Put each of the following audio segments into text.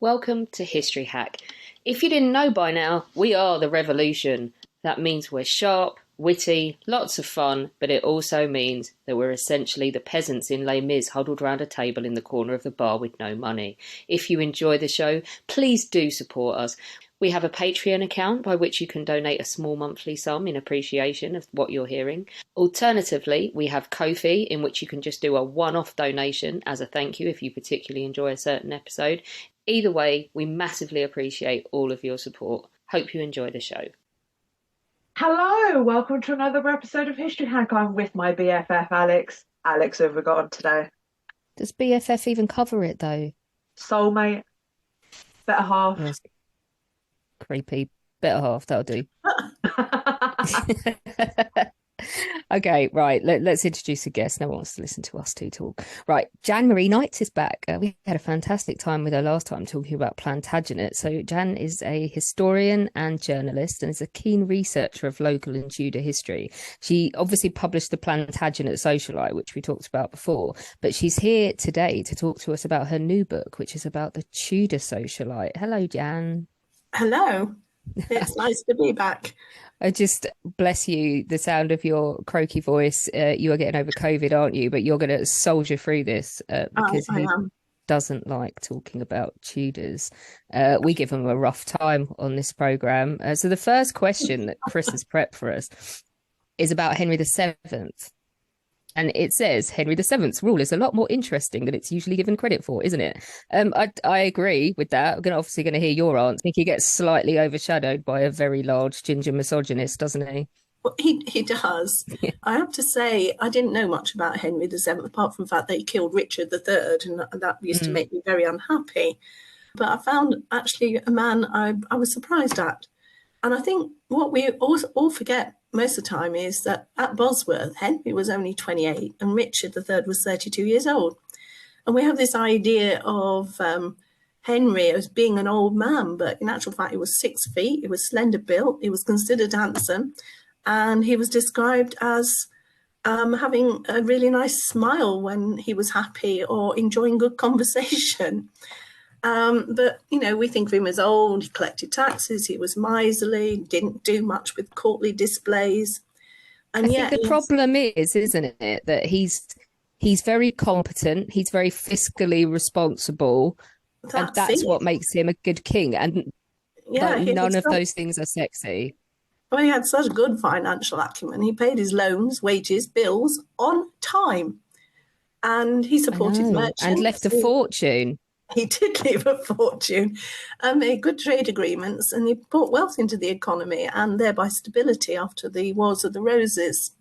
Welcome to History Hack. If you didn't know by now, we are the revolution. That means we're sharp, witty, lots of fun, but it also means that we're essentially the peasants in Les Mis huddled round a table in the corner of the bar with no money. If you enjoy the show, please do support us. We have a Patreon account by which you can donate a small monthly sum in appreciation of what you're hearing. Alternatively, we have Ko-fi, in which you can just do a one-off donation as a thank you if you particularly enjoy a certain episode. Either way, we massively appreciate all of your support. Hope you enjoy the show. Hello, welcome to another episode of History Hack. I'm with my BFF, Alex. Alex, who have we got on today? Does BFF even cover it, though? Soulmate, better half. Yes. Creepy. Better half, that'll do. Okay, right. Let's introduce a guest. No one wants to listen to us two talk. Right, Jan Marie Knights is back. We had a fantastic time with her last time talking about Plantagenet. So Jan is a historian and journalist and is a keen researcher of local and Tudor history. She obviously published the Plantagenet Socialite, which we talked about before, but she's here today to talk to us about her new book, which is about the Tudor Socialite. Hello, Jan. Hello. It's nice to be back. I just bless you, the sound of your croaky voice. You are getting over COVID, aren't you? But you're going to soldier through this because I he am. doesn't like talking about Tudors. We give him a rough time on this programme. So the first question that Chris has prepped for us is about Henry VII. And it says Henry VII's rule is a lot more interesting than it's usually given credit for, isn't it? I agree with that. I'm obviously going to hear your answer. I think he gets slightly overshadowed by a very large ginger misogynist, doesn't he? Well, he does. Yeah. I have to say, I didn't know much about Henry VII, apart from the fact that he killed Richard III, and that used to make me very unhappy. But I found actually a man I was surprised at. And I think what we all forget most of the time is that at Bosworth, Henry was only 28 and Richard III was 32 years old. And we have this idea of Henry as being an old man, but in actual fact, he was 6 feet, he was slender built, he was considered handsome, and he was described as having a really nice smile when he was happy or enjoying good conversation. But, you know, we think of him as old, he collected taxes, he was miserly, didn't do much with courtly displays. And I yet think the problem is, isn't it, that he's very competent, he's very fiscally responsible, and that's what makes him a good king. And yeah, none of those things are sexy. Well, he had such good financial acumen. He paid his loans, wages, bills on time. And he supported merchants. And left a fortune. He did leave a fortune and made good trade agreements, and he brought wealth into the economy and thereby stability after the Wars of the Roses.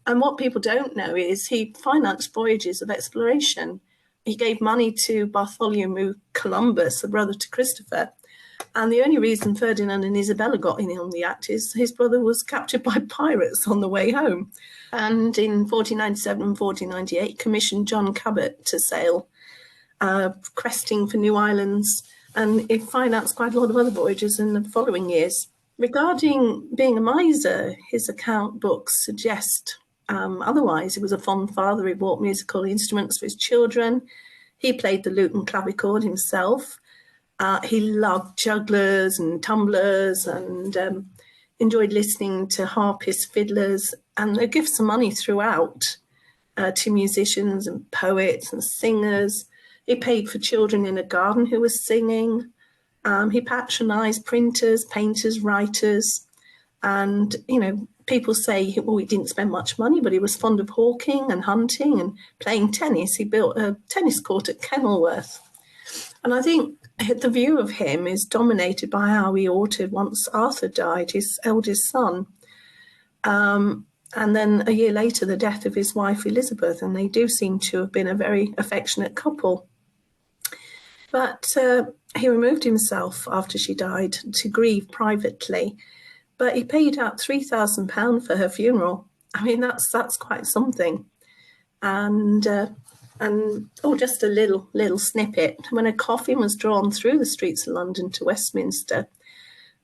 And what people don't know is he financed voyages of exploration. He gave money to Bartholomew Columbus, the brother to Christopher. And the only reason Ferdinand and Isabella got in on the act is his brother was captured by pirates on the way home. And in 1497 and 1498, commissioned John Cabot to sail questing for new islands, and it financed quite a lot of other voyages in the following years. Regarding being a miser, his account books suggest otherwise. He was a fond father. He bought musical instruments for his children. He played the lute and clavichord himself. He loved jugglers and tumblers and enjoyed listening to harpists, fiddlers, and they give some money throughout to musicians and poets and singers. He paid for children in a garden who were singing. He patronised printers, painters, writers. And, you know, people say, well, he didn't spend much money, but he was fond of hawking and hunting and playing tennis. He built a tennis court at Kenilworth. And I think the view of him is dominated by how he ordered once Arthur died, his eldest son. And then a year later, the death of his wife, Elizabeth. And they do seem to have been a very affectionate couple. But he removed himself after she died to grieve privately. But he paid out £3,000 for her funeral. I mean, that's quite something. And just a little snippet. When a coffin was drawn through the streets of London to Westminster,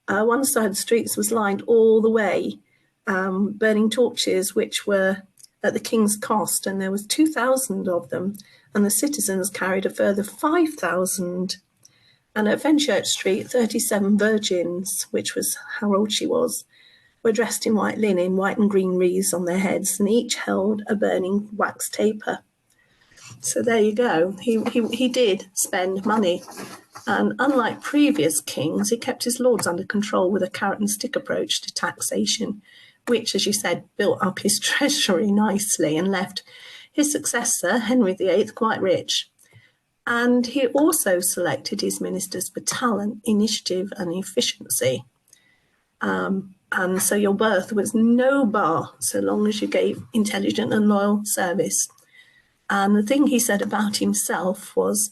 one side of the streets was lined all the way, burning torches, which were at the king's cost, and there was 2,000 of them, and the citizens carried a further 5,000. And at Fenchurch Street, 37 virgins, which was how old she was, were dressed in white linen, white and green wreaths on their heads, and each held a burning wax taper. So there you go. He did spend money. And unlike previous kings, he kept his lords under control with a carrot and stick approach to taxation, which, as you said, built up his treasury nicely and left his successor, Henry VIII, quite rich. And he also selected his ministers for talent, initiative, and efficiency. And so your birth was no bar so long as you gave intelligent and loyal service. And the thing he said about himself was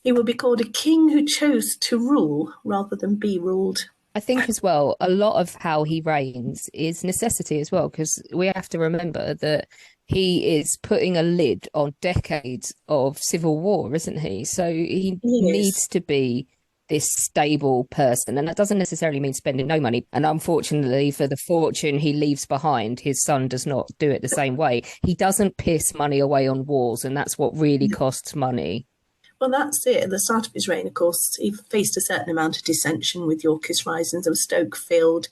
he would be called a king who chose to rule rather than be ruled. I think as well, a lot of how he reigns is necessity as well, because we have to remember that he is putting a lid on decades of civil war, isn't he? So he needs to be this stable person. And that doesn't necessarily mean spending no money. And unfortunately, for the fortune he leaves behind, his son does not do it the same way. He doesn't piss money away on wars, and that's what really costs money. Well, that's it. At the start of his reign, of course, he faced a certain amount of dissension with Yorkist risings of Stoke Field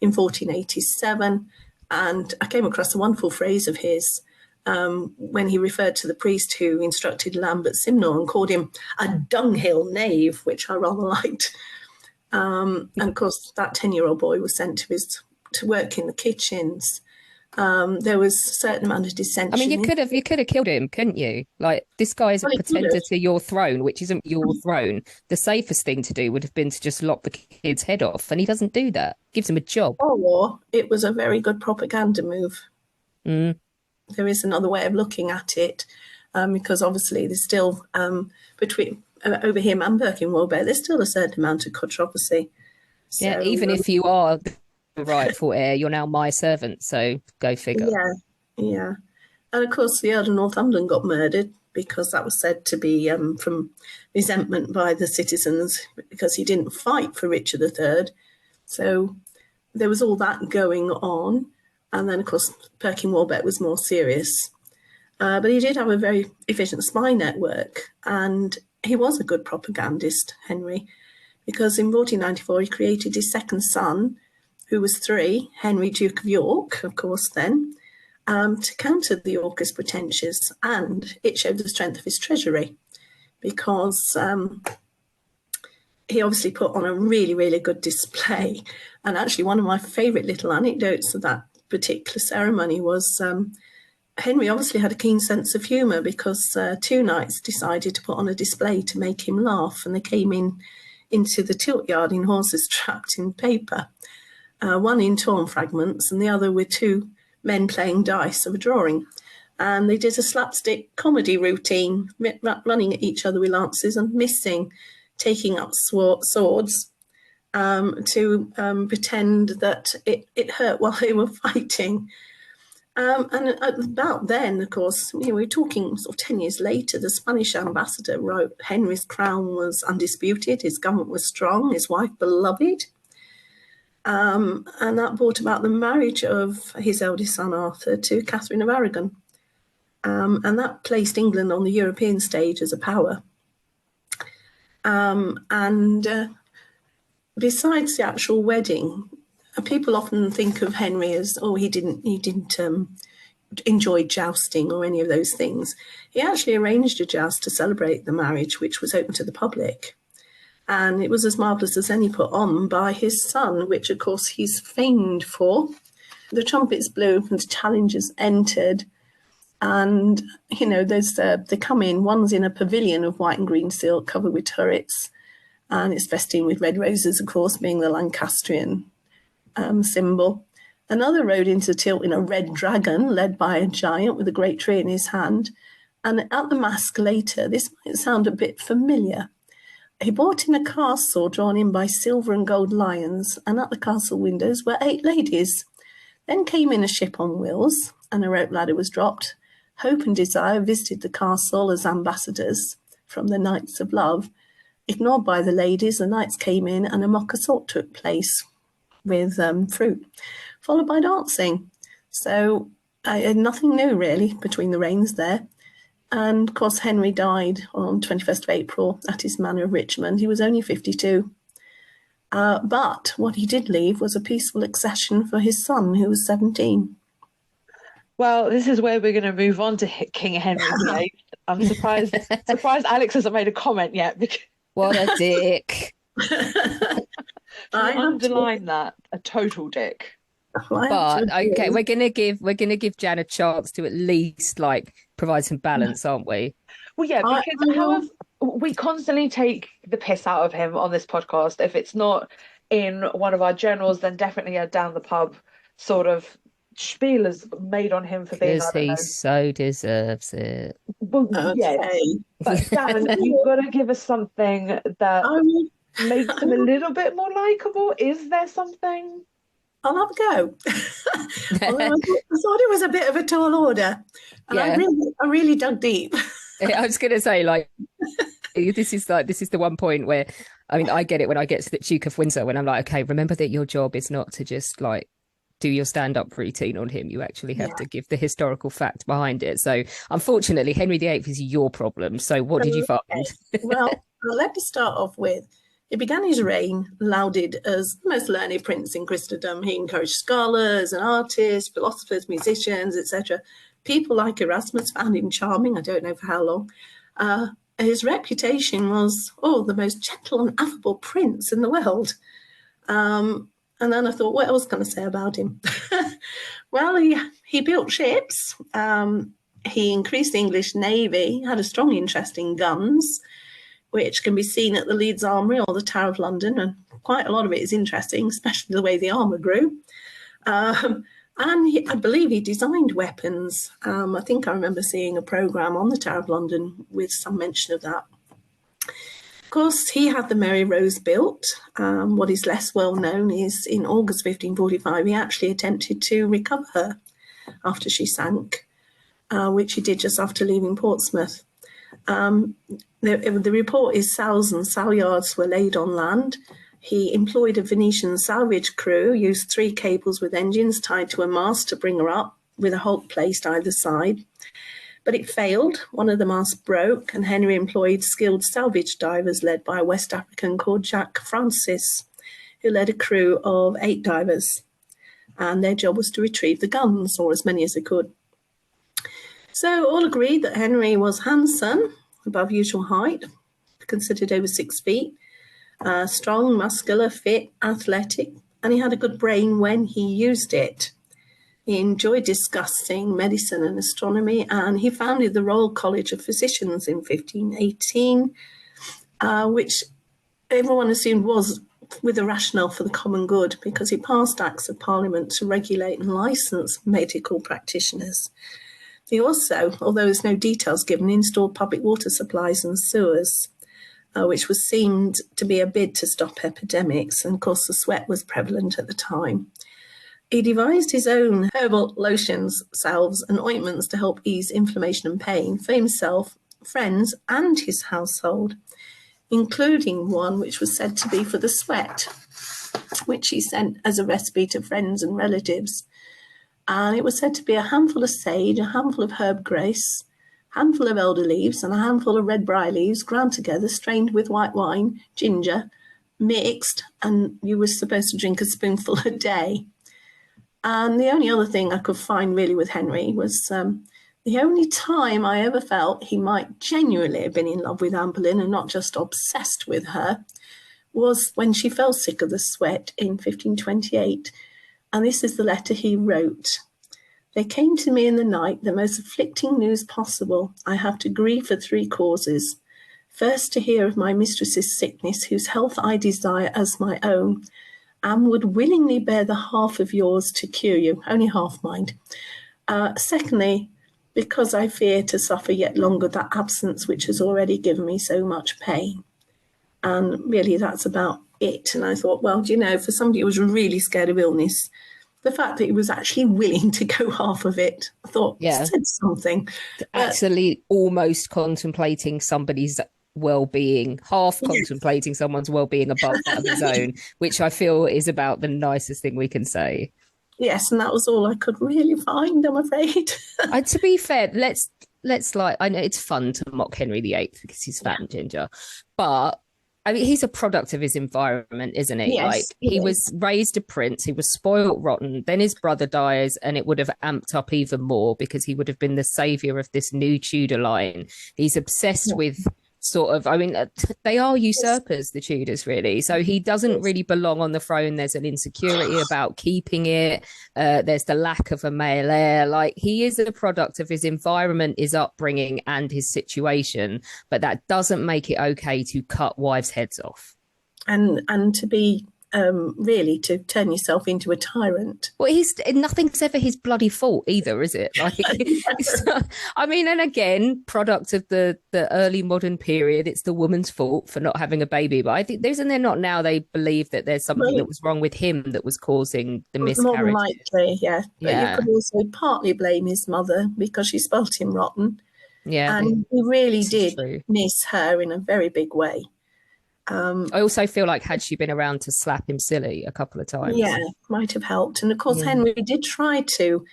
in 1487. And I came across a wonderful phrase of his when he referred to the priest who instructed Lambert Simnel and called him a dunghill knave, which I rather liked. And of course, that 10-year-old boy was sent to work in the kitchens. There was a certain amount of dissension. I mean, you could have killed him, couldn't you? Like, this guy is a pretender to your throne, which isn't your throne. The safest thing to do would have been to just lop the kid's head off, and he doesn't do that. Gives him a job. Or it was a very good propaganda move. Mm. There is another way of looking at it, because obviously there's still between over him and Birkenwell-Bear, there's still a certain amount of controversy. So, yeah, even if you are the rightful heir, you're now my servant, so go figure. Yeah. And of course, the Earl of Northumberland got murdered because that was said to be from resentment by the citizens because he didn't fight for Richard III. So there was all that going on. And then, of course, Perkin Warbeck was more serious. But he did have a very efficient spy network. And he was a good propagandist, Henry, because in 1494 he created his second son, who was 3, Henry, Duke of York, of course, then, to counter the Yorkist pretensions. And it showed the strength of his treasury because he obviously put on a really, really good display. And actually, one of my favourite little anecdotes of that particular ceremony was Henry obviously had a keen sense of humour because 2 knights decided to put on a display to make him laugh, and they came into the tilt yard in horses trapped in paper, one in torn fragments and the other with 2 men playing dice of a drawing. And they did a slapstick comedy routine, running at each other with lances and missing, taking up swords to pretend that it hurt while they were fighting. And about then, of course, we're talking sort of 10 years later, the Spanish ambassador wrote Henry's crown was undisputed, his government was strong, his wife beloved. And that brought about the marriage of his eldest son, Arthur, to Catherine of Aragon. And that placed England on the European stage as a power. Besides the actual wedding, people often think of Henry as, he didn't enjoy jousting or any of those things. He actually arranged a joust to celebrate the marriage, which was open to the public. And it was as marvellous as any put on by his son, which, of course, he's famed for. The trumpets blew and the challengers entered. And, they come in. One's in a pavilion of white and green silk covered with turrets. And it's festooned with red roses, of course, being the Lancastrian symbol. Another rode into tilt in a red dragon, led by a giant with a great tree in his hand. And at the masque later, this might sound a bit familiar. He brought in a castle drawn in by silver and gold lions, and at the castle windows were 8 ladies. Then came in a ship on wheels, and a rope ladder was dropped. Hope and Desire visited the castle as ambassadors from the Knights of Love. Ignored by the ladies, the knights came in, and a mock assault took place with fruit, followed by dancing. So nothing new, really, between the reigns there. And of course, Henry died on 21st of April at his manor of Richmond. He was only 52. But what he did leave was a peaceful accession for his son, who was 17. Well, this is where we're going to move on to King Henry VIII. I'm surprised Alex hasn't made a comment yet. Because What a dick. I underline that, a total dick. But okay, we're gonna give Jan a chance to at least like provide some balance, aren't we? Well, yeah, because we constantly take the piss out of him on this podcast. If it's not in one of our journals, then definitely a down the pub sort of spiel is made on him for being. Because he so deserves it. Well, yes. But Dan, you've got to give us something that makes him a little bit more likable. Is there something? I'll have a go. Although I thought it was a bit of a tall order. And I really dug deep. I was going to say, like, this is the one point where, I mean, I get it when I get to the Duke of Windsor, when I'm like, okay, remember that your job is not to just like do your stand-up routine on him. You actually have to give the historical fact behind it. So unfortunately, Henry VIII is your problem. So what did you find? Well, let me start off with, he began his reign lauded as the most learned prince in Christendom. He encouraged scholars and artists, philosophers, musicians, etc. People like Erasmus found him charming, I don't know for how long. His reputation was, the most gentle and affable prince in the world. And then I thought, what else can I say about him? Well, he built ships. He increased the English Navy, had a strong interest in guns, which can be seen at the Leeds Armoury or the Tower of London. And quite a lot of it is interesting, especially the way the armour grew. And I believe he designed weapons. I think I remember seeing a programme on the Tower of London with some mention of that. Of course, he had the Mary Rose built. What is less well known is in August 1545, he actually attempted to recover her after she sank, which he did just after leaving Portsmouth. The report is salves and salyards were laid on land. He employed a Venetian salvage crew, used 3 cables with engines tied to a mast to bring her up, with a hulk placed either side. But it failed. One of the masts broke, and Henry employed skilled salvage divers led by a West African called Jack Francis, who led a crew of 8 divers. And their job was to retrieve the guns, or as many as they could. So all agreed that Henry was handsome, above usual height, considered over 6 feet, strong, muscular, fit, athletic, and he had a good brain when he used it. He enjoyed discussing medicine and astronomy, and he founded the Royal College of Physicians in 1518, which everyone assumed was with a rationale for the common good, because he passed acts of Parliament to regulate and license medical practitioners. He also, although there's no details given, installed public water supplies and sewers, which was seemed to be a bid to stop epidemics. And of course, the sweat was prevalent at the time. He devised his own herbal lotions, salves, and ointments to help ease inflammation and pain for himself, friends, and his household, including one which was said to be for the sweat, which he sent as a recipe to friends and relatives. And it was said to be a handful of sage, a handful of herb grace, a handful of elder leaves, and a handful of red briar leaves ground together, strained with white wine, ginger, mixed, and you were supposed to drink a spoonful a day. And the only other thing I could find really with Henry was the only time I ever felt he might genuinely have been in love with Anne Boleyn and not just obsessed with her was when she fell sick of the sweat in 1528. And this is the letter he wrote. There came to me in the night the most afflicting news possible. I have to grieve for 3 causes. First, to hear of my mistress's sickness, whose health I desire as my own, and would willingly bear the half of yours to cure you, only half, mind. Secondly, because I fear to suffer yet longer that absence which has already given me so much pain. And really, that's about it. And I thought, well, do you know, for somebody who was really scared of illness, the fact that he was actually willing to go half of it, I thought, said something. Actually, almost contemplating somebody's well-being, half contemplating someone's well-being above that of his own, which I feel is about the nicest thing we can say. Yes, and that was all I could really find, I'm afraid. To be fair, let's I know it's fun to mock Henry VIII because he's fat and ginger, but I mean, he's a product of his environment, isn't he? Yes, Like, he he is. was raised a prince, he was spoiled rotten, then his brother dies, and it would have amped up even more because he would have been the savior of this new Tudor line. He's obsessed Yeah. with sort of, I mean, they are usurpers, the Tudors, really. So he doesn't Yes. really belong on the throne. There's an insecurity about keeping it. There's the lack of a male heir. Like, he is a product of his environment, his upbringing, and his situation. But that doesn't make it okay to cut wives' heads off. And to be really to turn yourself into a tyrant. Well, nothing's ever his bloody fault either, is it? Like, I mean, and again, product of the early modern period, it's the woman's fault for not having a baby. But I think isn't there not now they believe that there's something that was wrong with him that was causing the miscarriage. More than likely, yeah. But Yeah. you could also partly blame his mother because she spoilt him rotten. Yeah, And he really this is did true. miss her in a very big way. I also feel like had she been around to slap him silly a couple of times. Yeah, might have helped. And of course, Yeah. Henry did try to.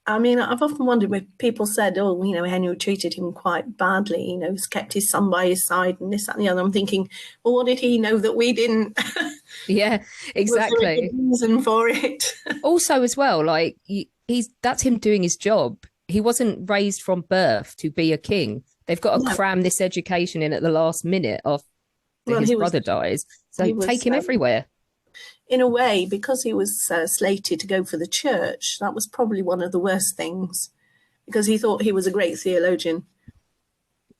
I mean, I've often wondered when people said, oh, you know, Henry treated him quite badly, you know, he's kept his son by his side and this, that, and the other. I'm thinking, well, what did he know that we didn't? Yeah, Was there a exactly. good reason for it? Also, as well, like that's him doing his job. He wasn't raised from birth to be a king. They've got to No. cram this education in at the last minute after Well, his he was- brother dies. So he was, take him everywhere. In a way, because he was slated to go for the church, that was probably one of the worst things, because he thought he was a great theologian.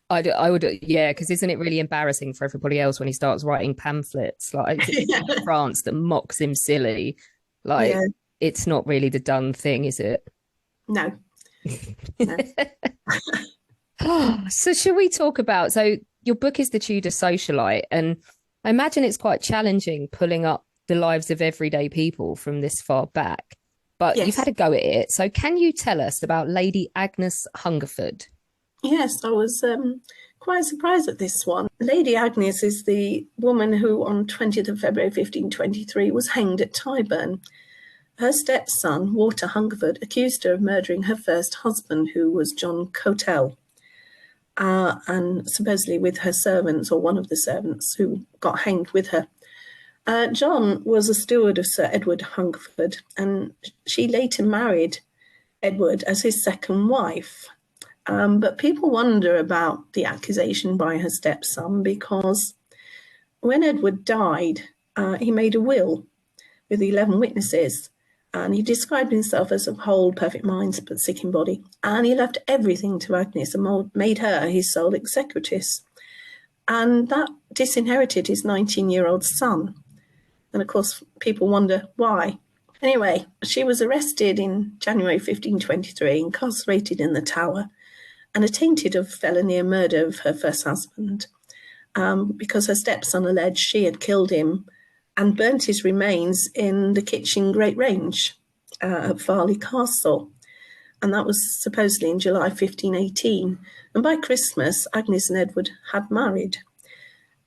I would, yeah, because isn't it really embarrassing for everybody else when he starts writing pamphlets like in France that mocks him silly? Like, Yeah. it's not really the done thing, is it? No. So should we talk about, so your book is The Tudor Socialite, and I imagine it's quite challenging pulling up the lives of everyday people from this far back, but Yes. you've had a go at it. So can you tell us about Lady Agnes Hungerford? Yes, I was quite surprised at this one. Lady Agnes is the woman who on 20th of February 1523 was hanged at Tyburn. Her stepson, Walter Hungerford, accused her of murdering her first husband, who was John Cotell, and supposedly with her servants, or one of the servants, who got hanged with her. John was a steward of Sir Edward Hungerford, and she later married Edward as his second wife. But people wonder about the accusation by her stepson, because when Edward died, he made a will with 11 witnesses, and he described himself as of whole, perfect mind, but sick in body. And he left everything to Agnes and made her his sole executrix. And that disinherited his 19-year-old son. And of course, people wonder why. Anyway, she was arrested in January 1523, incarcerated in the Tower, and attainted of felony and murder of her first husband, because her stepson alleged she had killed him and burnt his remains in the kitchen Great Range at Farley Castle. And that was supposedly in July 1518. And by Christmas, Agnes and Edward had married.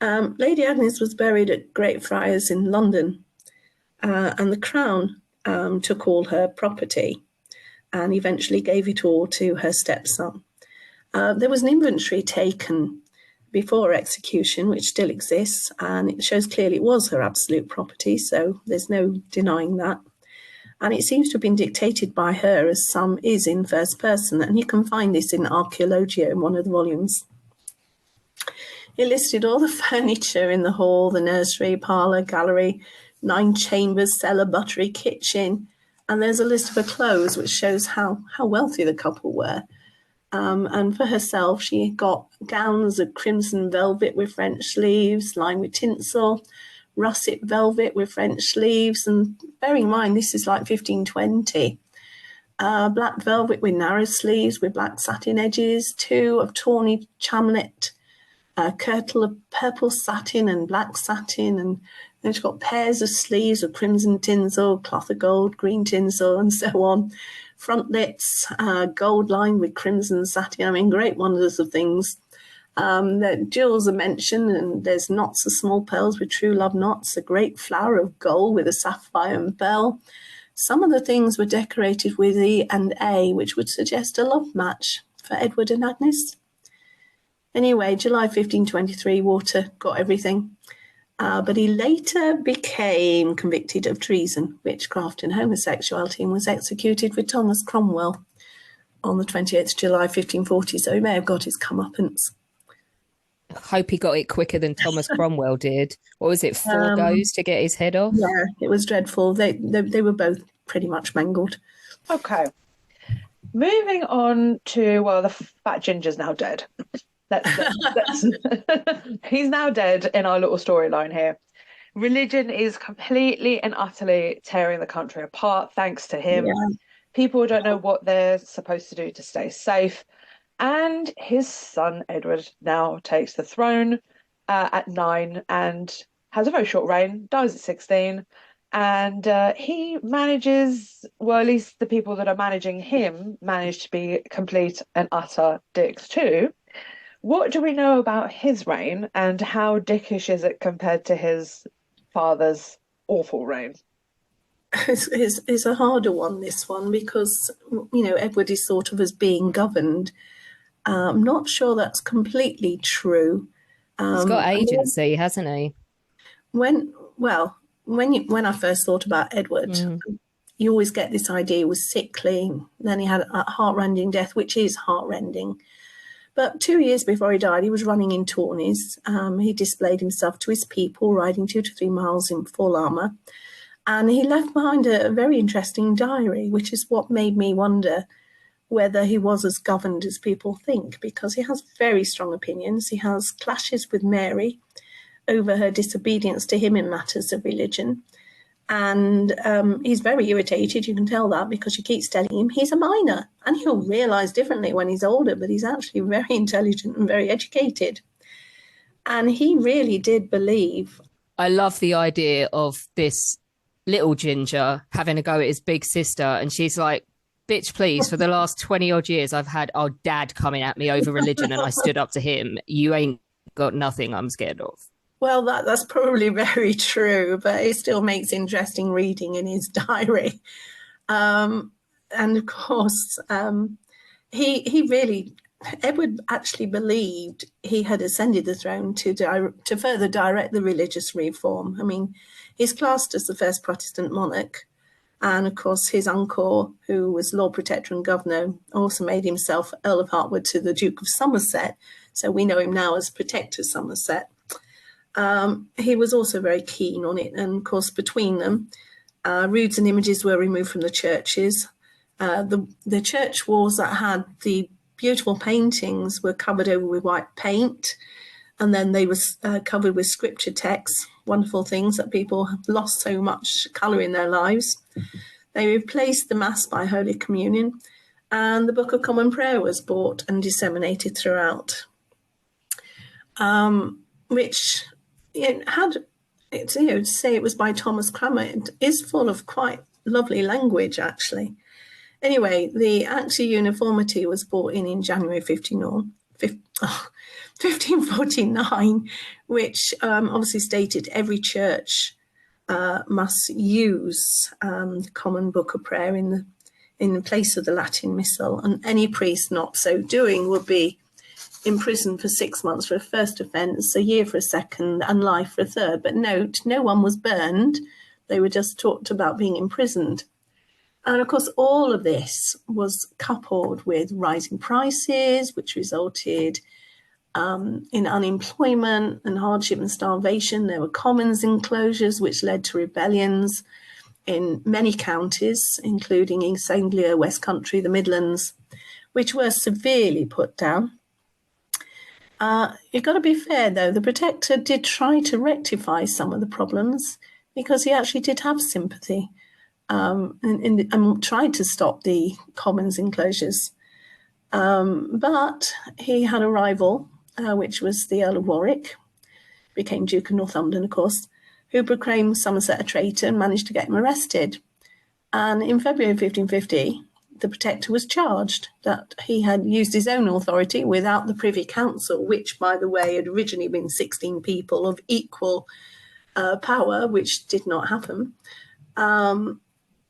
Lady Agnes was buried at Greyfriars in London, and the Crown took all her property and eventually gave it all to her stepson. There was an inventory taken before execution, which still exists, and it shows clearly it was her absolute property, so there's no denying that. And it seems to have been dictated by her, as some is in first person, and you can find this in Archaeologia in one of the volumes. It listed all the furniture in the hall, the nursery, parlour, gallery, 9 chambers, cellar, buttery, kitchen, and there's a list of her clothes, which shows how wealthy the couple were. And for herself, she got gowns of crimson velvet with French sleeves, lined with tinsel, russet velvet with French sleeves, and bearing in mind this is like 1520. Black velvet with narrow sleeves with black satin edges, 2 of tawny chamlet, a kirtle of purple satin and black satin, and then she's got pairs of sleeves of crimson tinsel, cloth of gold, green tinsel, and so on. Frontlets, gold lined with crimson satin. I mean, great wonders of things. The jewels are mentioned, and there's knots of small pearls with true love knots, a great flower of gold with a sapphire and pearl. Some of the things were decorated with E and A, which would suggest a love match. for Edward and Agnes. Anyway, July 1523, Walter got everything. But he later became convicted of treason, witchcraft and homosexuality, and was executed with Thomas Cromwell on the 28th of July 1540. So he may have got his comeuppance. Hope he got it quicker than Thomas Cromwell did. What was it, 4 goes to get his head off? Yeah, it was dreadful. They were both pretty much mangled. Okay. Moving on to, well, the fat ginger's now dead. He's now dead in our little storyline here. Religion is completely and utterly tearing the country apart thanks to him. Yeah. People don't know what they're supposed to do to stay safe. And his son, Edward, now takes the throne at 9 and has a very short reign, dies at 16. And he manages, well, at least the people that are managing him manage to be complete and utter dicks too. What do we know about his reign, and how dickish is it compared to his father's awful reign? It's a harder one, this one, because, Edward is thought of as being governed. I'm not sure that's completely true. He's got agency, hasn't he? When I first thought about Edward, you always get this idea he was sickly. Then he had a heart-rending death, which is heart-rending. But 2 years before he died, he was running in tourneys. He displayed himself to his people, riding 2 to 3 miles in full armour. And he left behind a very interesting diary, which is what made me wonder whether he was as governed as people think, because he has very strong opinions. He has clashes with Mary over her disobedience to him in matters of religion. And he's very irritated, you can tell that, because she keeps telling him he's a minor, and he'll realise differently when he's older, but he's actually very intelligent and very educated. And he really did believe. I love the idea of this little ginger having a go at his big sister, and she's like, bitch, please, for the last 20 odd years, I've had our dad coming at me over religion and I stood up to him. You ain't got nothing I'm scared of. Well, that's probably very true, but it still makes interesting reading in his diary. And of course, Edward actually believed he had ascended the throne to further direct the religious reform. I mean, he's classed as the first Protestant monarch. And of course, his uncle, who was Lord Protector and Governor, also made himself Earl of Hertford to the Duke of Somerset. So we know him now as Protector Somerset. He was also very keen on it. And of course, between them, roods and images were removed from the churches. The church walls that had the beautiful paintings were covered over with white paint. And then they were covered with scripture texts, wonderful things that people have lost so much colour in their lives. They replaced the Mass by Holy Communion, and the Book of Common Prayer was bought and disseminated throughout, which had, to say it was by Thomas Cranmer, it is full of quite lovely language, actually. Anyway, the Acts of Uniformity was brought in January 1549, which obviously stated every church must use the Common Book of Prayer in the place of the Latin Missal, and any priest not so doing would be imprisoned for 6 months for a first offence, a year for a second, and life for a third. But note, no one was burned. They were just talked about being imprisoned. And of course, all of this was coupled with rising prices, which resulted in unemployment and hardship and starvation. There were commons enclosures, which led to rebellions in many counties, including East Anglia, West Country, the Midlands, which were severely put down. You've got to be fair, though. The Protector did try to rectify some of the problems because he actually did have sympathy and tried to stop the commons enclosures. But he had a rival, which was the Earl of Warwick, became Duke of Northumberland, of course, who proclaimed Somerset a traitor and managed to get him arrested. And in February 1550, the Protector was charged that he had used his own authority without the Privy Council, which, by the way, had originally been 16 people of equal power, which did not happen.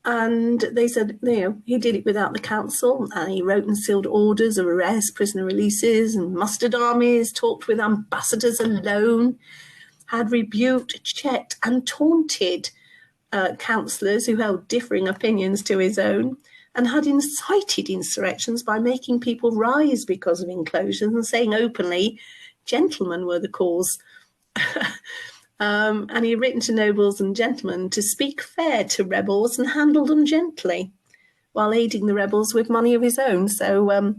And they said, he did it without the council, and he wrote and sealed orders of arrest, prisoner releases, and mustered armies, talked with ambassadors alone, had rebuked, checked, and taunted councillors who held differing opinions to his own, and had incited insurrections by making people rise because of enclosures and saying openly, gentlemen were the cause. And he had written to nobles and gentlemen to speak fair to rebels and handle them gently, while aiding the rebels with money of his own. So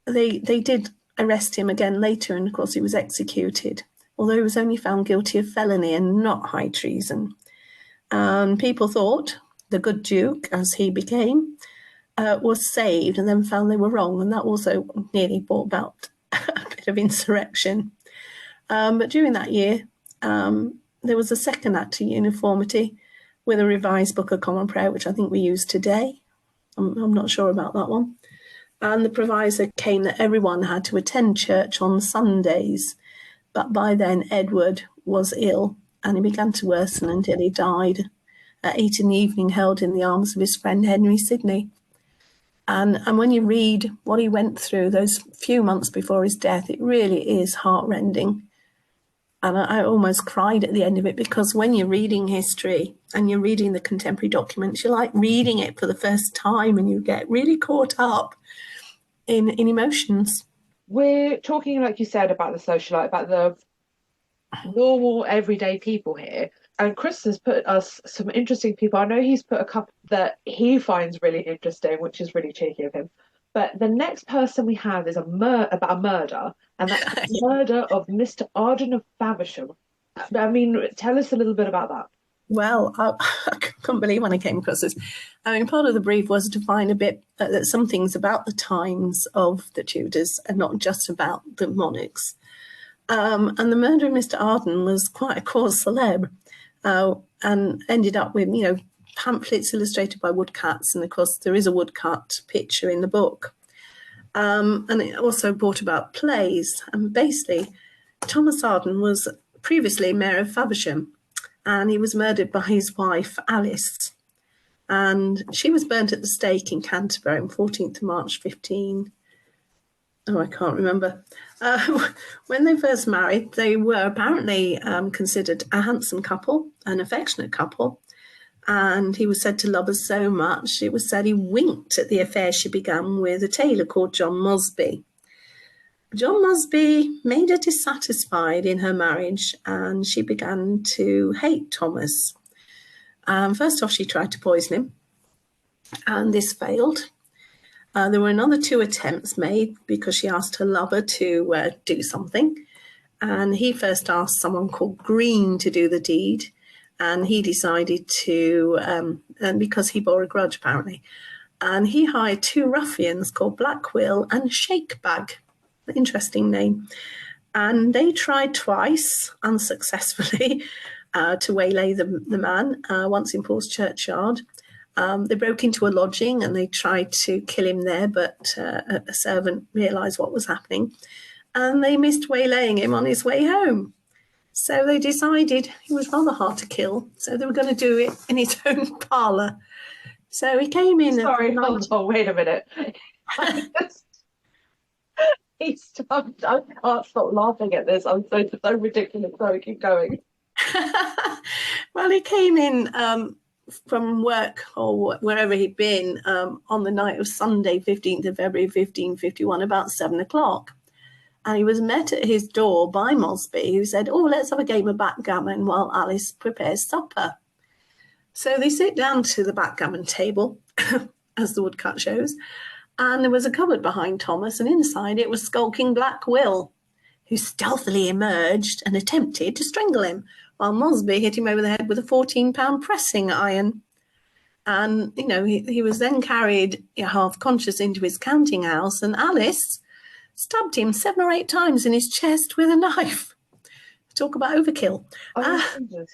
they did arrest him again later, and of course he was executed, although he was only found guilty of felony and not high treason. People thought the good Duke, as he became, was saved, and then found they were wrong, and that also nearly brought about a bit of insurrection. But during that year, there was a second act of uniformity with a revised Book of Common Prayer, which I think we use today. I'm not sure about that one. And the proviso came that everyone had to attend church on Sundays. But by then, Edward was ill, and he began to worsen until he died at 8 in the evening, held in the arms of his friend Henry Sidney. And when you read what he went through those few months before his death, it really is heartrending. And I almost cried at the end of it, because when you're reading history and you're reading the contemporary documents, you're like reading it for the first time, and you get really caught up in emotions. We're talking, like you said, about the socialite, about the normal everyday people here. And Chris has put us some interesting people. I know he's put a couple that he finds really interesting, which is really cheeky of him. But the next person we have is about a murder, and that's the murder of Mr. Arden of Faversham. I mean, tell us a little bit about that. Well, I couldn't believe when I came across this. I mean, part of the brief was to find a bit some things about the times of the Tudors, and not just about the monarchs. And the murder of Mr. Arden was quite a cause célèbre, and ended up with, pamphlets illustrated by woodcuts, and of course there is a woodcut picture in the book. And it also brought about plays. And basically, Thomas Arden was previously Mayor of Faversham, and he was murdered by his wife Alice. And she was burnt at the stake in Canterbury on 14th of March 15. Oh, I can't remember. When they first married, they were apparently considered a handsome couple, an affectionate couple. And he was said to love her so much, it was said he winked at the affair she began with a tailor called John Mosby. John Mosby made her dissatisfied in her marriage, and she began to hate Thomas. First off, she tried to poison him, and this failed. There were another 2 attempts made, because she asked her lover to do something. And he first asked someone called Green to do the deed. And he decided to, and because he bore a grudge apparently, and he hired 2 ruffians called Black Will and Shakebag, an interesting name. And they tried twice unsuccessfully to waylay the man, once in Paul's Churchyard. They broke into a lodging and they tried to kill him there, but a servant realised what was happening, and they missed waylaying him on his way home. So they decided he was rather hard to kill, so they were going to do it in his own parlour. So he came in. Sorry, hold on, wait a minute. I can't stop laughing at this. I'm so ridiculous. Sorry, keep going. Well, he came in from work or wherever he'd been on the night of Sunday, 15th of February, 1551, about 7 o'clock. And he was met at his door by Mosby, who said, "Oh, let's have a game of backgammon while Alice prepares supper." So they sit down to the backgammon table, as the woodcut shows, and there was a cupboard behind Thomas, and inside it was skulking Black Will, who stealthily emerged and attempted to strangle him, while Mosby hit him over the head with a 14-pound pressing iron. And, he was then carried half conscious into his counting house, and Alice stabbed him 7 or 8 times in his chest with a knife. Talk about overkill.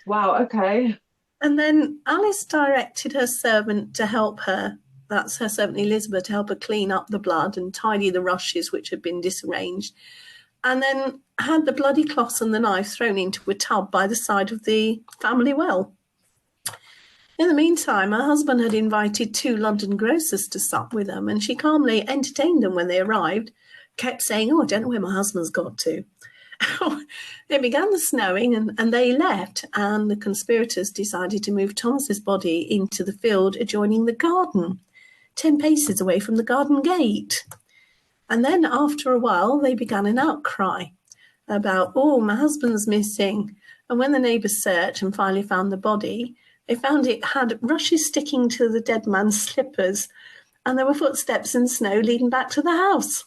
Wow, okay. And then Alice directed her servant to help her, that's her servant Elizabeth, to help her clean up the blood and tidy the rushes which had been disarranged, and then had the bloody cloths and the knife thrown into a tub by the side of the family well. In the meantime, her husband had invited 2 London grocers to sup with them, and she calmly entertained them when they arrived, kept saying, "Oh, I don't know where my husband's got to." It began the snowing and they left, and the conspirators decided to move Thomas's body into the field adjoining the garden, 10 paces away from the garden gate. And then after a while, they began an outcry about, "Oh, my husband's missing." And when the neighbours searched and finally found the body, they found it had rushes sticking to the dead man's slippers, and there were footsteps in snow leading back to the house.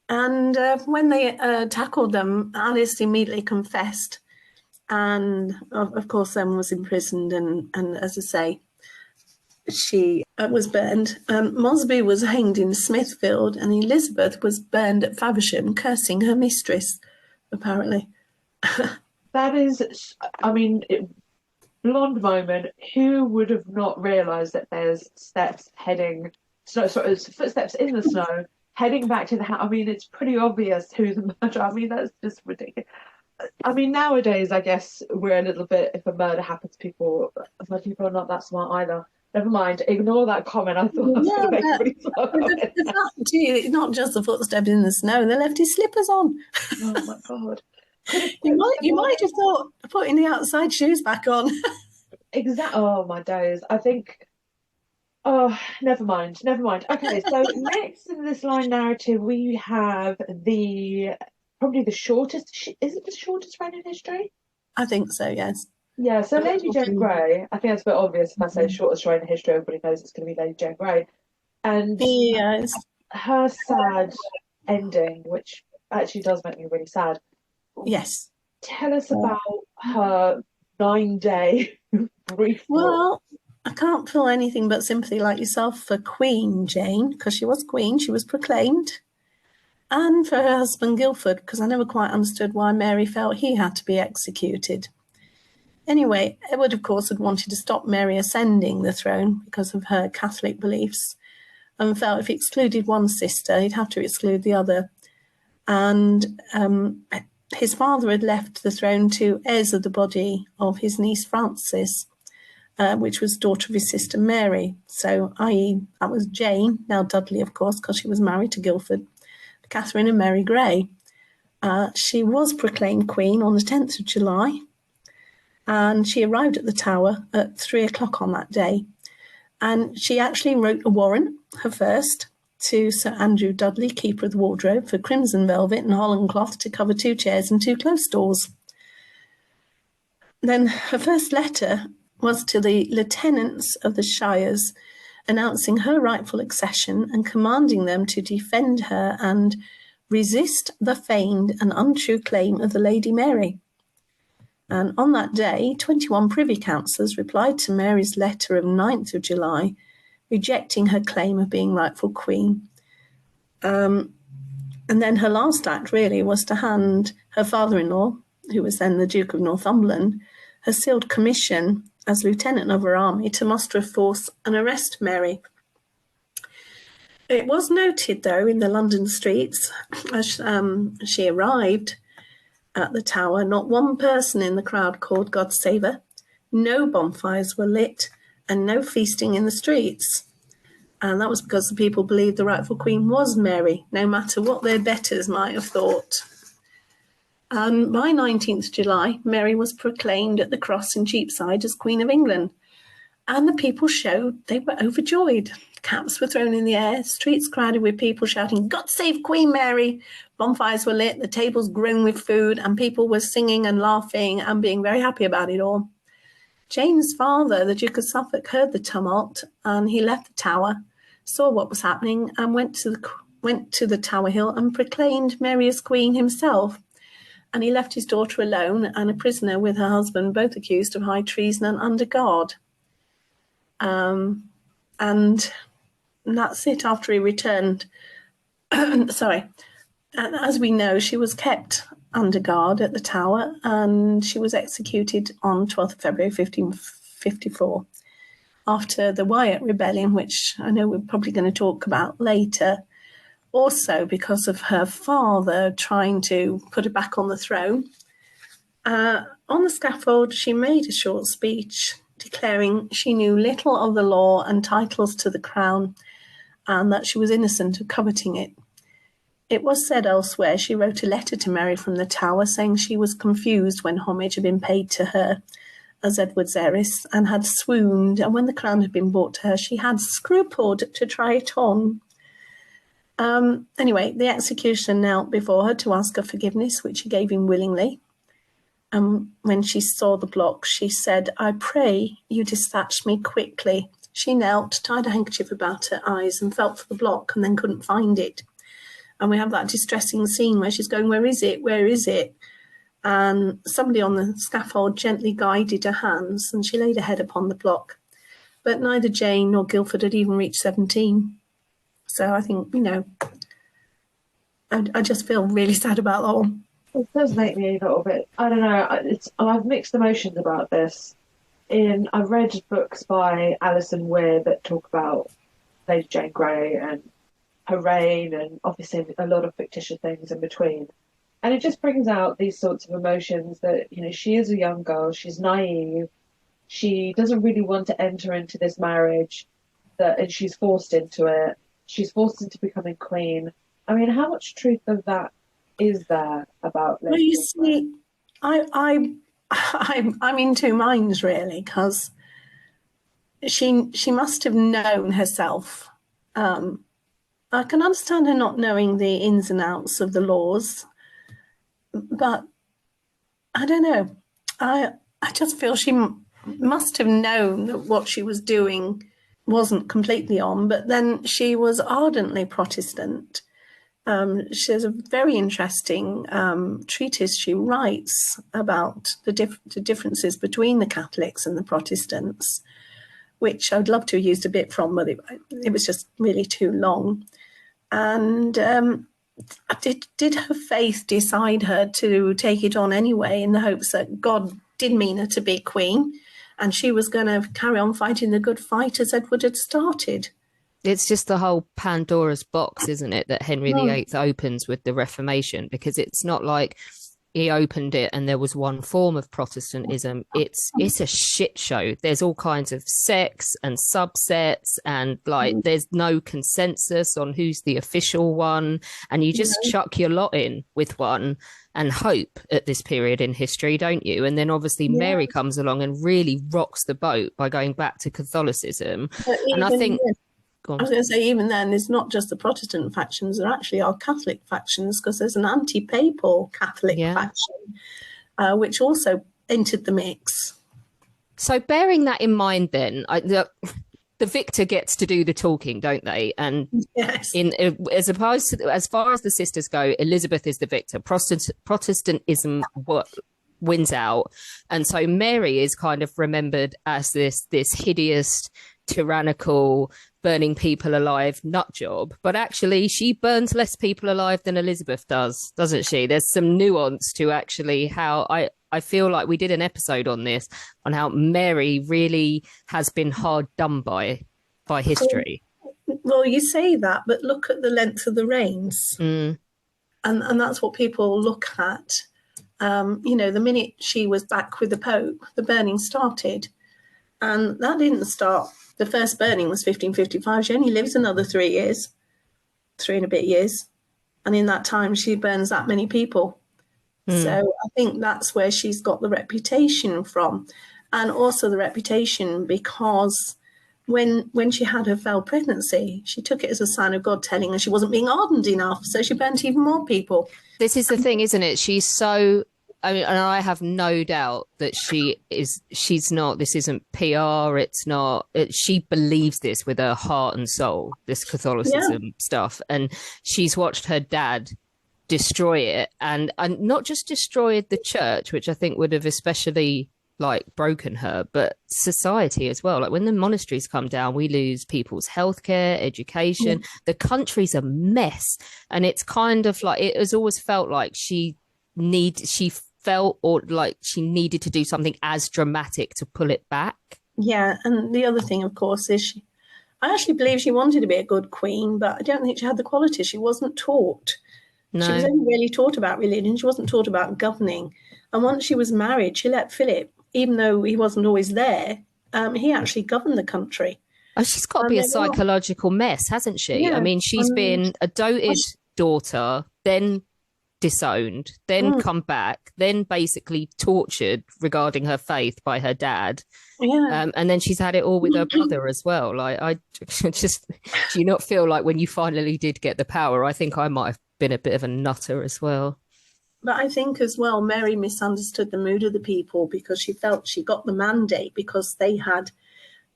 And when they tackled them, Alice immediately confessed, and of course then was imprisoned, and as I say, she was burned. Mosby was hanged in Smithfield, and Elizabeth was burned at Faversham, cursing her mistress, apparently. That is, I mean, blonde moment. Who would have not realised that there's footsteps in the snow, heading back to the house? I mean, it's pretty obvious who the murderer. I mean, that's just ridiculous. I mean, nowadays, I guess we're a little bit, if a murder happens, people are not that smart either. Never mind, ignore that comment. I thought I was going to make a really smart comment. It's not just the footsteps in the snow, they left his slippers on. Oh my God. You might have thought putting the outside shoes back on. Exactly. Oh my days. I think. Oh, never mind. Okay, so next in this line narrative, we have probably the shortest. Is it the shortest reign in history? I think so, yes. Yeah. So Lady Jane Grey. I think that's a bit obvious if I say shortest reign in history. Everybody knows it's going to be Lady Jane Grey, and Yes. her sad ending, which actually does make me really sad. Yes. Tell us about her 9-day brief. Well, I can't feel anything but sympathy like yourself for Queen Jane, because she was queen, she was proclaimed, and for her husband Guildford, because I never quite understood why Mary felt he had to be executed. Anyway, Edward, of course, had wanted to stop Mary ascending the throne because of her Catholic beliefs, and felt if he excluded one sister, he'd have to exclude the other. And his father had left the throne to heirs of the body of his niece Frances, which was daughter of his sister Mary. So, i.e., that was Jane, now Dudley, of course, because she was married to Guildford, Catherine and Mary Grey. She was proclaimed queen on the 10th of July, and she arrived at the Tower at 3 o'clock on that day. And she actually wrote a warrant, her first, to Sir Andrew Dudley, Keeper of the Wardrobe, for crimson velvet and holland cloth to cover 2 chairs and 2 close doors. Then her first letter was to the lieutenants of the shires, announcing her rightful accession and commanding them to defend her and resist the feigned and untrue claim of the Lady Mary. And on that day, 21 privy councillors replied to Mary's letter of 9th of July, rejecting her claim of being rightful queen. And then her last act really was to hand her father-in-law, who was then the Duke of Northumberland, her sealed commission as lieutenant of her army to muster a force and arrest Mary. It was noted, though, in the London streets, as she arrived at the Tower, not one person in the crowd called God Save Her, no bonfires were lit, and no feasting in the streets. And that was because the people believed the rightful queen was Mary, no matter what their betters might have thought. By 19th July, Mary was proclaimed at the Cross in Cheapside as Queen of England, and the people showed they were overjoyed. Caps were thrown in the air, streets crowded with people shouting, "God save Queen Mary!" Bonfires were lit, the tables grown with food, and people were singing and laughing and being very happy about it all. Jane's father, the Duke of Suffolk, heard the tumult, and he left the Tower, saw what was happening, and went to the Tower Hill and proclaimed Mary as Queen himself. And he left his daughter alone and a prisoner with her husband, both accused of high treason and under guard. And that's it. After he returned, sorry, and as we know, she was kept under guard at the Tower, and she was executed on 12th of February 1554 after the Wyatt Rebellion, which I know we're probably going to talk about later. Also because of her father trying to put her back on the throne. On the scaffold, she made a short speech declaring she knew little of the law and titles to the crown, and that she was innocent of coveting it. It was said elsewhere she wrote a letter to Mary from the Tower saying she was confused when homage had been paid to her as Edward's heiress, and had swooned, and when the crown had been brought to her, she had scrupled to try it on. Anyway, the executioner knelt before her to ask her forgiveness, which she gave him willingly. And when she saw the block, she said, "I pray you dispatch me quickly." She knelt, tied a handkerchief about her eyes, and felt for the block, and then couldn't find it. And we have that distressing scene where she's going, "Where is it? Where is it?" And somebody on the scaffold gently guided her hands, and she laid her head upon the block. But neither Jane nor Guildford had even reached 17. So I think, I just feel really sad about that one. It does make me a little bit, I don't know, I have mixed emotions about this. I've read books by Alison Weir that talk about Lady Jane Grey and her reign, and obviously a lot of fictitious things in between. And it just brings out these sorts of emotions that, she is a young girl, she's naive, she doesn't really want to enter into this marriage, and she's forced into it. She's forced into becoming queen. I mean, how much truth of that is there about Lady Well, you see, I'm in two minds, really, because she must have known herself. I can understand her not knowing the ins and outs of the laws, but I don't know. I just feel she must have known that what she was doing wasn't completely on, but then she was ardently Protestant. She has a very interesting treatise she writes about the differences between the Catholics and the Protestants, which I'd love to have used a bit from, but it was just really too long. And did her faith decide her to take it on anyway, in the hopes that God did mean her to be queen, and she was going to carry on fighting the good fight as Edward had started? It's just the whole Pandora's box, isn't it, that Henry VIII opens with the Reformation, because it's not like he opened it and there was one form of Protestantism. It's a shit show. There's all kinds of sects and subsets, and there's no consensus on who's the official one, and you just chuck your lot in with one and hope at this period in history, don't you? And then obviously Mary comes along and really rocks the boat by going back to Catholicism. And I think I was going to say, even then, it's not just the Protestant factions, there actually are Catholic factions, because there's an anti-papal Catholic faction, which also entered the mix. So bearing that in mind then, the victor gets to do the talking, don't they? And as far as the sisters go, Elizabeth is the victor. Protestantism wins out. And so Mary is kind of remembered as this hideous, tyrannical, burning people alive nut job, but actually she burns less people alive than Elizabeth does, doesn't she? There's some nuance to actually how I feel like we did an episode on this, on how Mary really has been hard done by history. Well, you say that, but look at the length of the reigns. And that's what people look at. The minute she was back with the Pope, the burning started. And that didn't start. The first burning was 1555. She only lives another 3 and a bit years. And in that time, she burns that many people. So I think that's where she's got the reputation from. And also the reputation because when she had her failed pregnancy, she took it as a sign of God telling her she wasn't being ardent enough. So she burnt even more people. This is the thing, isn't it? She's so... I mean, and I have no doubt that she's not, this isn't PR, she believes this with her heart and soul, this Catholicism stuff. And she's watched her dad destroy it, and not just destroyed the church, which I think would have especially broken her, but society as well. Like when the monasteries come down, we lose people's healthcare, education. The country's a mess. And it's kind of like, it has always felt like she felt like she needed to do something as dramatic to pull it back. Yeah, and the other thing, of course, is I actually believe she wanted to be a good queen, but I don't think she had the qualities. She wasn't taught. No. She was only really taught about religion. She wasn't taught about governing. And once she was married, she let Philip, even though he wasn't always there, he actually governed the country. Oh, she's got to be a psychological mess, hasn't she? Yeah, I mean, she's been a doted daughter, then disowned, then come back, then basically tortured regarding her faith by her dad. Yeah. And then she's had it all with her brother as well. Like, I just, do you not feel like when you finally did get the power, I think I might have been a bit of a nutter as well. But I think as well, Mary misunderstood the mood of the people because she felt she got the mandate because they had,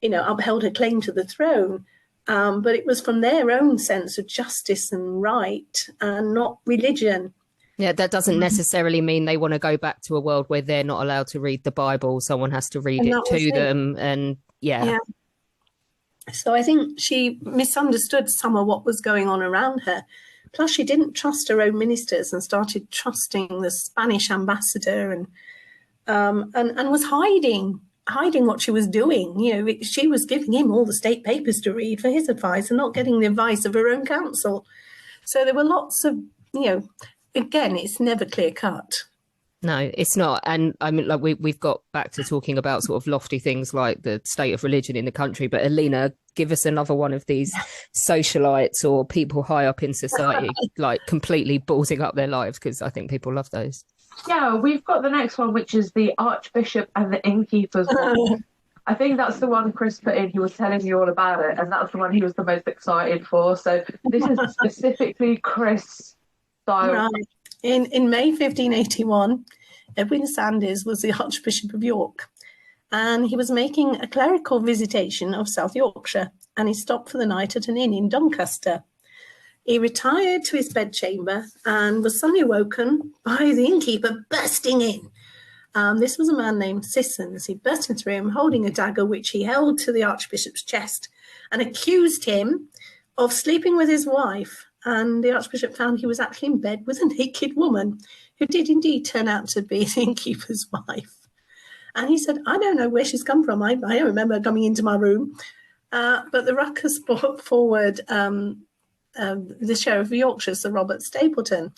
upheld her claim to the throne. But it was from their own sense of justice and right and not religion. Yeah, that doesn't necessarily mean they want to go back to a world where they're not allowed to read the Bible. Someone has to read it to them. And yeah. So I think she misunderstood some of what was going on around her. Plus, she didn't trust her own ministers and started trusting the Spanish ambassador and was hiding what she was doing. She was giving him all the state papers to read for his advice and not getting the advice of her own council. So there were lots of, again, it's never clear cut. No, it's not. And I mean, like we've got back to talking about sort of lofty things like the state of religion in the country. But Alina, give us another one of these socialites or people high up in society, like completely ballsing up their lives, because I think people love those. Yeah, we've got the next one, which is the Archbishop and the Innkeeper's one. I think that's the one Chris put in. He was telling you all about it, and that's the one he was the most excited for. So this is specifically Chris style. Right. In May 1581, Edwin Sandys was the Archbishop of York, and he was making a clerical visitation of South Yorkshire, and he stopped for the night at an inn in Doncaster. He retired to his bedchamber and was suddenly woken by the innkeeper bursting in. This was a man named Sissons. He burst into him holding a dagger which he held to the Archbishop's chest and accused him of sleeping with his wife. And the Archbishop found he was actually in bed with a naked woman who did indeed turn out to be the innkeeper's wife. And he said, I don't know where she's come from. I don't remember her coming into my room. But the ruckus brought forward the Sheriff of Yorkshire, Sir Robert Stapleton.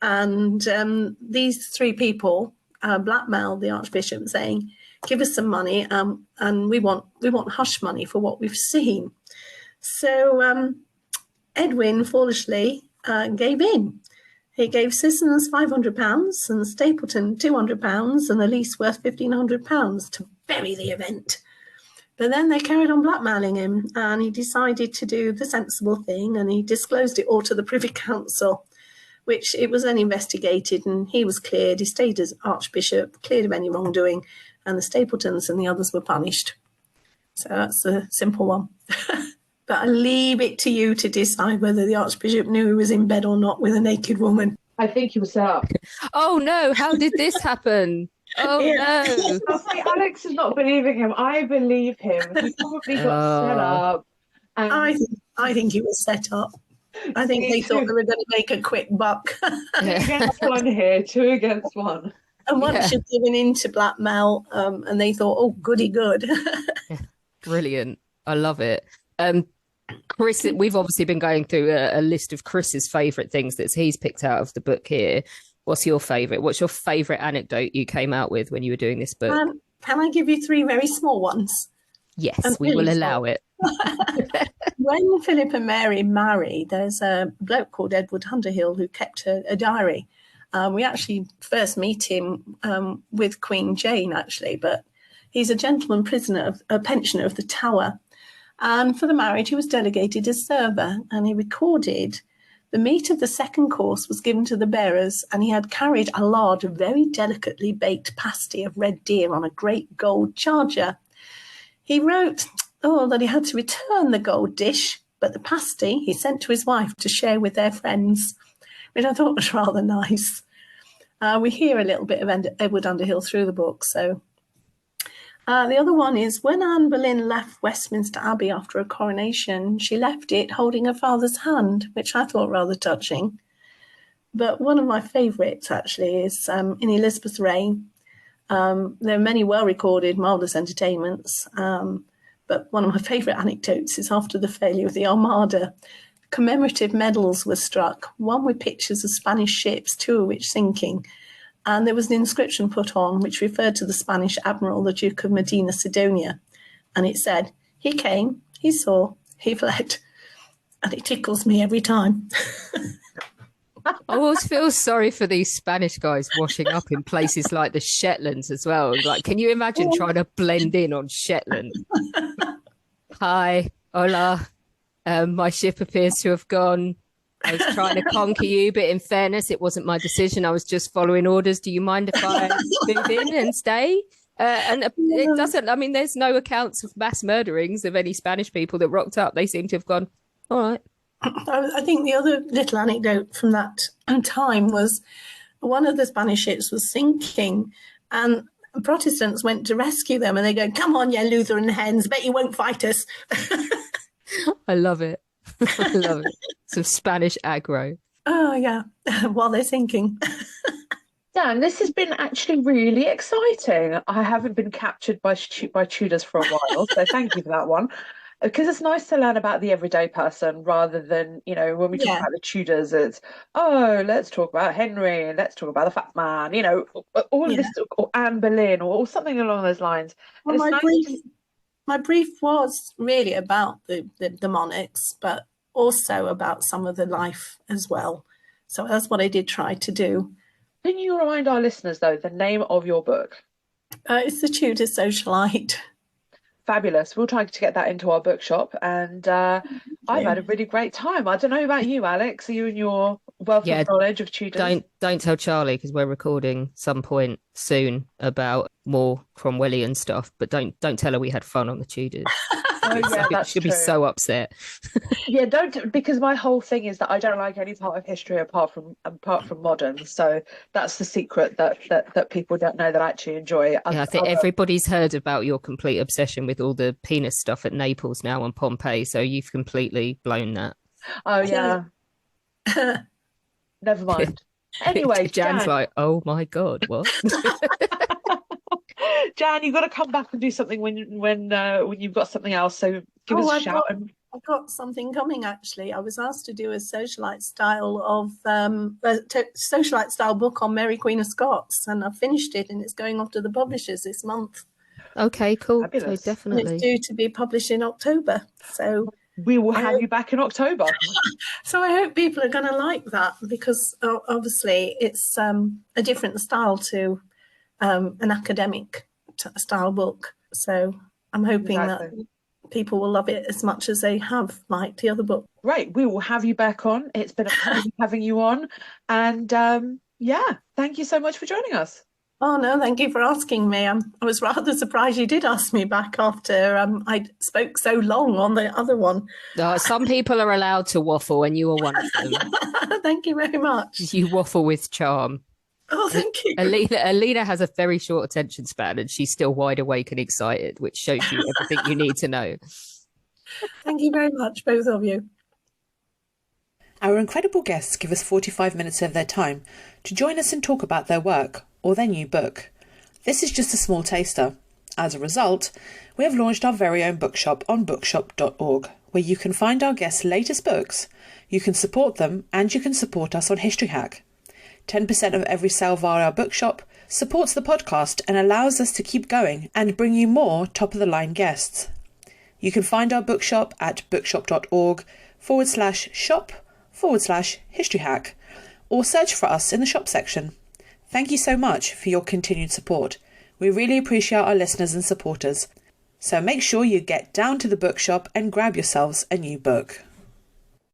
And these three people blackmailed the Archbishop, saying, give us some money and we want hush money for what we've seen. So Edwin foolishly gave in. He gave Sissons £500 and Stapleton £200 and a lease worth £1,500 to bury the event. But then they carried on blackmailing him, and he decided to do the sensible thing, and he disclosed it all to the Privy Council, which it was then investigated, and he was cleared. He stayed as Archbishop, cleared of any wrongdoing, and the Stapletons and the others were punished. So that's a simple one. But I leave it to you to decide whether the Archbishop knew he was in bed or not with a naked woman. I think he was set up. Oh no, how did this happen? Oh no. Alex is not believing him. I believe him. He probably got set up. I think he was set up. I think they thought they were going to make a quick buck. 2 against 1 here, 2 against 1. And once you've given in to blackmail, and they thought, oh, goody good. Brilliant. I love it. Chris, we've obviously been going through a list of Chris's favourite things that he's picked out of the book here. What's your favourite? What's your favourite anecdote you came out with when you were doing this book? Can I give you 3 very small ones? Yes, we will allow it. When Philip and Mary married, there's a bloke called Edward Underhill who kept a diary. We actually first meet him with Queen Jane, actually, but he's a gentleman prisoner, a pensioner of the Tower. And for the marriage, he was delegated as server, and he recorded the meat of the second course was given to the bearers, and he had carried a large, very delicately baked pasty of red deer on a great gold charger. He wrote, that he had to return the gold dish, but the pasty he sent to his wife to share with their friends, which I thought was rather nice. We hear a little bit of Edward Underhill through the book, so... the other one is when Anne Boleyn left Westminster Abbey after a coronation, she left it holding her father's hand, which I thought rather touching. But one of my favourites, actually, is in Elizabeth's reign. There are many well-recorded, marvellous entertainments, but one of my favourite anecdotes is after the failure of the Armada. Commemorative medals were struck, one with pictures of Spanish ships, 2 of which sinking, and there was an inscription put on which referred to the Spanish admiral, the Duke of Medina Sidonia. And it said, he came, he saw, he fled. And it tickles me every time. I always feel sorry for these Spanish guys washing up in places like the Shetlands as well. Like, can you imagine trying to blend in on Shetland? Hi, hola. My ship appears to have gone. I was trying to conquer you, but in fairness, it wasn't my decision. I was just following orders. Do you mind if I move in and stay? It doesn't, I mean, there's no accounts of mass murderings of any Spanish people that rocked up. They seem to have gone, all right. I think the other little anecdote from that time was one of the Spanish ships was sinking and Protestants went to rescue them and they go, come on, you Lutheran hens, bet you won't fight us. I love it. I love it. Some Spanish aggro. Oh, yeah, while they're sinking. Dan, this has been actually really exciting. I haven't been captured by Tudors for a while, so thank you for that one. Because it's nice to learn about the everyday person rather than, you know, when we talk about the Tudors, it's, oh, let's talk about Henry, let's talk about the fat man, you know, all of this, or Anne Boleyn, or something along those lines. Well, my brief was really about the monarchs, but also about some of the life as well. So that's what I did try to do. Can you remind our listeners, though, the name of your book? It's the Tudor Socialite. Fabulous. We'll try to get that into our bookshop, and I've had a really great time. I don't know about you, Alex. Are you and your wealth of knowledge of Tudors? Don't tell Charlie, because we're recording some point soon about more Cromwellian stuff. But don't tell her we had fun on the Tudors. Oh, yeah, that's she'll be so upset. Yeah, don't, because my whole thing is that I don't like any part of history apart from modern. So that's the secret that people don't know that I actually enjoy. Yeah, I think everybody's heard about your complete obsession with all the penis stuff at Naples now and Pompeii. So you've completely blown that. Oh yeah. Never mind. Anyway, Jan's like, oh my God, what? Jan, you've got to come back and do something when you've got something else. So give us a shout. I've got something coming, actually. I was asked to do a Socialite style Socialite style book on Mary Queen of Scots, and I've finished it, and it's going off to the publishers this month. Okay, cool. Fabulous. So definitely. And it's due to be published in October. So we will have you back in October. So I hope people are going to like that, because obviously it's a different style to an academic style book. So I'm hoping that people will love it as much as they have liked the other book. Right, we will have you back on. It's been a pleasure having you on, and thank you so much for joining us. Oh no, thank you for asking me. I was rather surprised you did ask me back after I spoke so long on the other one. Some people are allowed to waffle, and you are one of them. Thank you very much. You waffle with charm. Oh, thank you. Alina has a very short attention span, and she's still wide awake and excited, which shows you everything you need to know. Thank you very much, both of you. Our incredible guests give us 45 minutes of their time to join us and talk about their work or their new book. This is just a small taster. As a result, we have launched our very own bookshop on bookshop.org, where you can find our guests' latest books, you can support them, and you can support us on History Hack. 10% of every sale via our bookshop supports the podcast and allows us to keep going and bring you more top-of-the-line guests. You can find our bookshop at bookshop.org/shop/historyhack, or search for us in the shop section. Thank you so much for your continued support. We really appreciate our listeners and supporters. So make sure you get down to the bookshop and grab yourselves a new book.